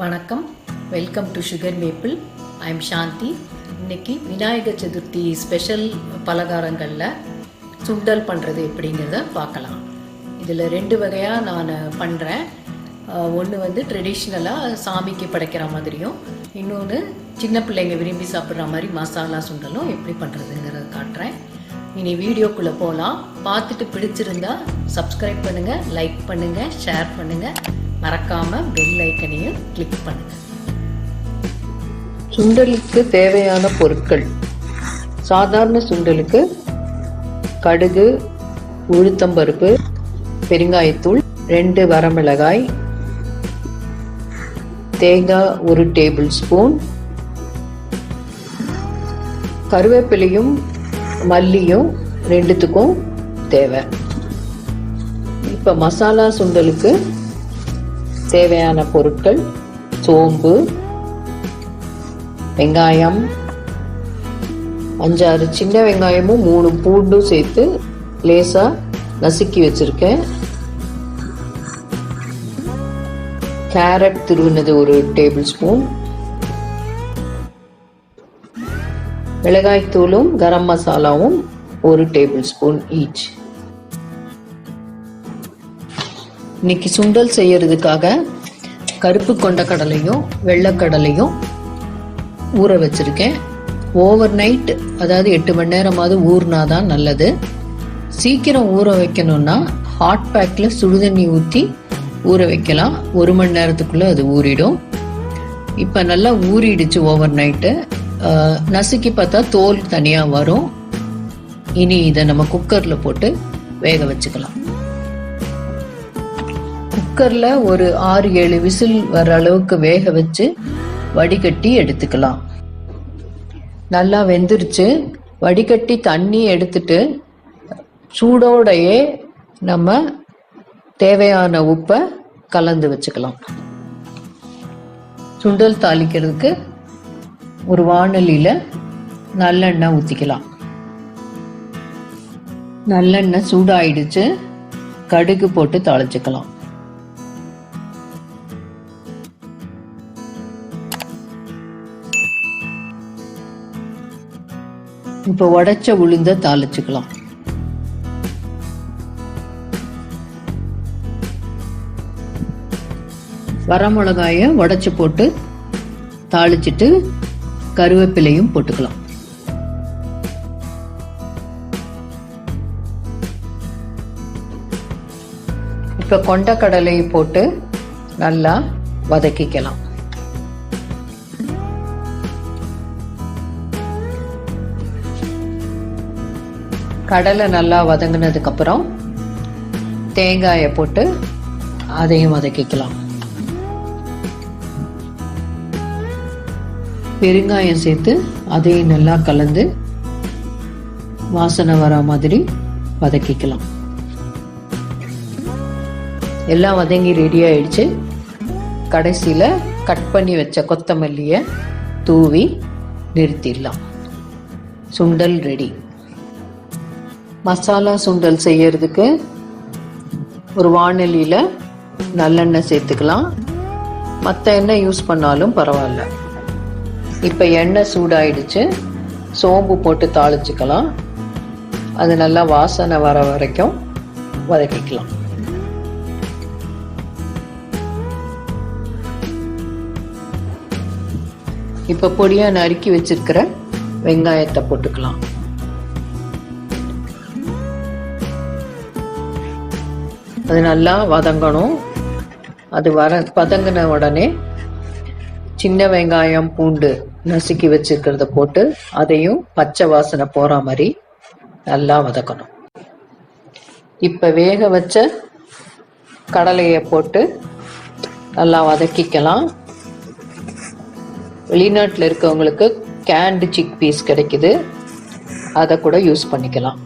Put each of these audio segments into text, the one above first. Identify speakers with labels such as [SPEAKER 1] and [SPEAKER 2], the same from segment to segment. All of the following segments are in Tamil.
[SPEAKER 1] வணக்கம், welcome to Sugar Maple. I am Shanthi. இன்னைக்கு விநாயகர் சதுர்த்தி ஸ்பெஷல் பலகாரங்களில் சுண்டல் பண்ணுறது எப்படிங்கிறத பார்க்கலாம். இதில் 2 வகையாக நான் பண்ணுறேன். ஒன்று ட்ரெடிஷ்னலாக சாமிக்கு படைக்கிற மாதிரியும், இன்னொன்று சின்ன பிள்ளைங்க விரும்பி சாப்பிட்ற மாதிரி மசாலா சுண்டலும் எப்படி பண்ணுறதுங்கிறத காட்டுறேன். இனி வீடியோக்குள்ளே போகலாம். பார்த்துட்டு பிடிச்சிருந்தா சப்ஸ்கிரைப் பண்ணுங்கள், லைக் பண்ணுங்கள், ஷேர் பண்ணுங்கள், மறக்காமல் பெல் ஐக்கனையும் கிளிக் பண்ணுங்கள்.
[SPEAKER 2] சுண்டலுக்கு தேவையான பொருட்கள்: சாதாரண சுண்டலுக்கு கடுகு, உளுத்தம்பருப்பு, பெருங்காயத்தூள், 2 வரமிளகாய், தேங்காய் 1 டேபிள் ஸ்பூன், கருவேப்பிலையும் மல்லியும் 2த்துக்கும் தேவை. இப்போ மசாலா சுண்டலுக்கு தேவையான பொருட்கள்: சோம்பு, வெங்காயம், 5-6 சின்ன வெங்காயமும் 3 பூண்டும் சேர்த்து லேசா நசுக்கி வச்சிருக்கேன். கேரட் துருவினது 1 டேபிள் ஸ்பூன், மிளகாய்த்தூளும் கரம் மசாலாவும் 1 டேபிள் ஸ்பூன் ஈச். இன்னைக்கு சுண்டல் செய்யறதுக்காக கருப்பு கொண்ட கடலையும் வெள்ளைக்கடலையும் ஊற வச்சிருக்கேன். ஓவர் நைட், அதாவது 8 மணி நேரமாவது ஊறினாதான் நல்லது. சீக்கிரம் ஊற வைக்கணும்னா ஹாட் பேக்ல சுடுதண்ணி ஊற்றி ஊற வைக்கலாம். 1 மணி நேரத்துக்குள்ள அது ஊறிடும். இப்போ நல்லா ஊறிடுச்சு ஓவர் நைட்டு. நசுக்கி பார்த்தா தோல் தனியாக வரும். இனி இதை நம்ம குக்கரில் போட்டு வேக வச்சுக்கலாம். குக்கரில் ஒரு 6-7 விசில் வர அளவுக்கு வேக வச்சு வடிகட்டி எடுத்துக்கலாம். நல்லா வெந்துருச்சு. வடிகட்டி தண்ணி எடுத்துட்டு சூடோடையே நம்ம தேவையான உப்பை கலந்து வச்சுக்கலாம். சுண்டல் தாளிக்கிறதுக்கு ஒரு வாணலியில் நல்லெண்ணெய் ஊற்றிக்கலாம். நல்லெண்ணெய் சூடாயிடுச்சு. கடுகு போட்டு தாளிச்சுக்கலாம். இப்போ உடைச்ச உளுந்த தாளிச்சுக்கலாம். வரமிளகாய உடைச்சு போட்டு தாளிச்சிட்டு கருவேப்பிலையும் போட்டுக்கலாம். இப்போ கொண்ட கடலையை போட்டு நல்லா வதக்கிக்கலாம். கடலை நல்லா வதங்கினதுக்கு அப்புறம் தேங்காயை போட்டு அதையும் வதக்கிக்கலாம். பெருங்காயம் சேர்த்து அதையும் நல்லா கலந்து வாசனை வர மாதிரி வதக்கிக்கலாம். எல்லாம் வதங்கி ரெடி ஆயிடுச்சு. கடைசியில் கட் பண்ணி வச்ச கொத்தமல்லியை தூவி நிறுத்திடலாம். சுண்டல் ரெடி. மசாலா சுண்டல் செய்யறதுக்கு ஒரு வாணலியில் நல்லெண்ணெய் சேர்த்துக்கலாம். மற்ற எண்ணெய் யூஸ் பண்ணாலும் பரவாயில்ல. இப்போ எண்ணெய் சூடாயிடுச்சு. சோம்பு போட்டு தாளிச்சுக்கலாம். அது நல்லா வாசனை வர வரைக்கும் வதக்கிக்கலாம். இப்போ பொடியாக நறுக்கி வச்சிருக்கிற வெங்காயத்தை போட்டுக்கலாம். அது நல்லா வதங்கணும். அது வதங்கின உடனே சின்ன வெங்காயம், பூண்டு நசுக்கி வச்சிருக்கிறத போட்டு அதையும் பச்சை வாசனை போற மாதிரி நல்லா வதக்கணும். இப்ப வேக வச்ச கடலையை போட்டு நல்லா வதக்கிக்கலாம். வெளிநாட்டில் இருக்கவங்களுக்கு கேண்டு சிக் பீஸ் கிடைக்குது, அதை கூட யூஸ் பண்ணிக்கலாம்.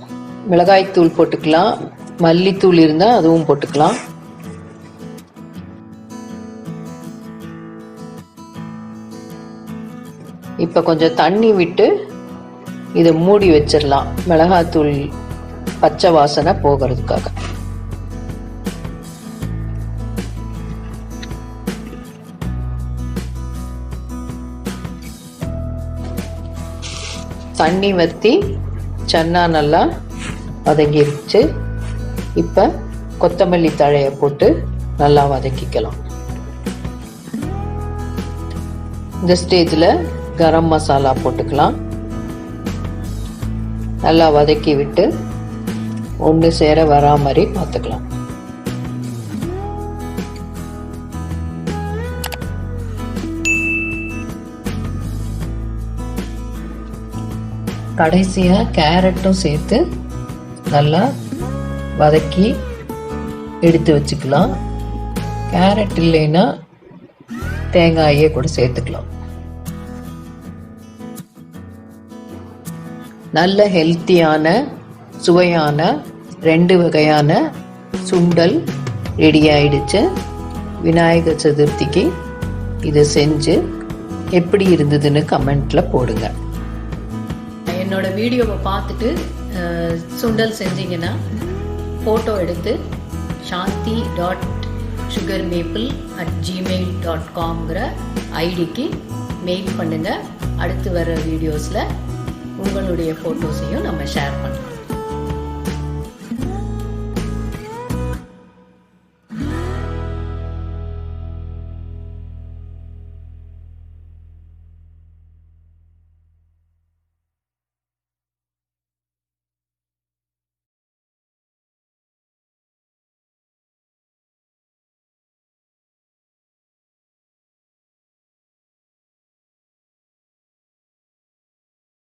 [SPEAKER 2] மிளகாய்த்தூள் போட்டுக்கலாம். மல்லித்தூள் இருந்தால் அதுவும் போட்டுக்கலாம். இப்போ கொஞ்சம் தண்ணி விட்டு இதை மூடி வச்சிடலாம். மிளகாய்த்தூள் பச்சை வாசனை போகிறதுக்காக. தண்ணி வற்றி சன்னா நல்லா வதங்கிருச்சு. இப்போ கொத்தமல்லி தழையை போட்டு நல்லா வதக்கிக்கலாம். இந்த ஸ்டேஜில் கரம் மசாலா போட்டுக்கலாம். நல்லா வதக்கி விட்டு ஒன்று சேர வரா மாதிரி பார்த்துக்கலாம். கடைசியாக கேரட்டும் சேர்த்து நல்லா வதக்கி எடுத்து வச்சுக்கலாம். கேரட் இல்லைன்னா தேங்காயே கூட சேர்த்துக்கலாம். நல்ல ஹெல்த்தியான சுவையான 2 வகையான சுண்டல் ரெடி ஆயிடுச்சு. விநாயகர் சதுர்த்திக்கு இதை செஞ்சு எப்படி இருந்ததுன்னு கமெண்ட்ல போடுங்க.
[SPEAKER 1] என்னோட வீடியோவை பார்த்துட்டு சுண்டல் செஞ்சீங்கன்னா ஃபோட்டோ எடுத்து shanti.sugarmaple@gmail.com ஐடிக்கு மெயில் பண்ணுங்கள். அடுத்து வர வீடியோஸில் உங்களுடைய ஃபோட்டோஸையும் நம்ம ஷேர் பண்ணலாம்.